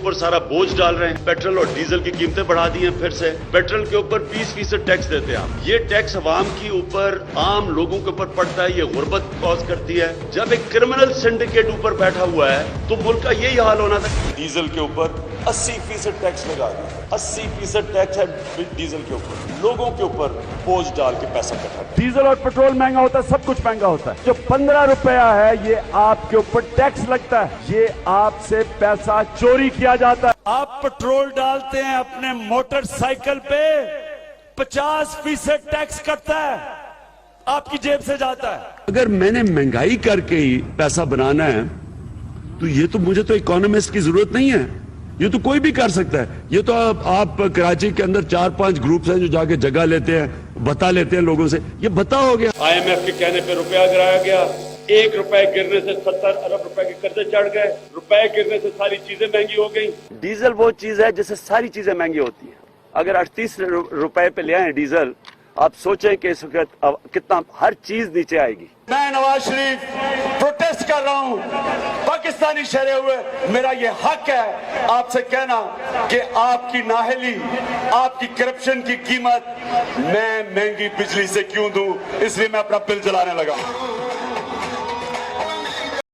ऊपर सारा बोझ डाल रहे हैं। पेट्रोल और डीजल की कीमतें बढ़ा दी हैं फिर से। पेट्रोल के ऊपर 20% टैक्स देते हैं आप। ये टैक्स अवाम के ऊपर, आम लोगों के ऊपर पड़ता है। ये गुर्बत कॉज करती है। जब एक क्रिमिनल सिंडिकेट ऊपर बैठा हुआ है तो मुल्क का यही हाल होना था। डीजल के ऊपर 80% टैक्स लगा दिया। 80% टैक्स है डीजल के ऊपर। लोगों के ऊपर बोझ डाल के पैसा इकट्ठा। डीजल और पेट्रोल महंगा होता है, सब कुछ महंगा होता है। जो 15 रुपया है ये आपके ऊपर टैक्स लगता है। ये आपसे पैसा चोरी किया जाता है। आप पेट्रोल डालते हैं अपने मोटरसाइकिल पे, 50% टैक्स कटता है, आपकी जेब से जाता है। अगर मैंने महंगाई करके ही पैसा बनाना है तो ये तो मुझे तो इकोनॉमिस्ट की जरूरत नहीं है। ये तो कोई भी कर सकता है। ये तो आप कराची के अंदर 4-5 ग्रुप्स हैं जो जाके जगह लेते हैं, बता लेते हैं लोगों से। ये बता हो गया। IMF के कहने पे रुपया गिराया गया। 1 रुपए गिरने से 70 अरब रुपए के कर्जे चढ़ गए। रुपए गिरने से सारी चीजें महंगी हो गई। डीजल वो चीज है जिससे सारी चीजें महंगी होती है। अगर 38 रुपए पे ले आए डीजल, आप सोचें कि इस वक्त कितना हर चीज नीचे आएगी। मैं नवाज शरीफ प्रोटेस्ट कर रहा हूं, पाकिस्तानी शहरे हुए। मेरा ये हक है आपसे कहना कि आपकी नाहली, आपकी करप्शन की कीमत मैं महंगी बिजली से क्यों दूं, इसलिए मैं अपना बिल जलाने लगा।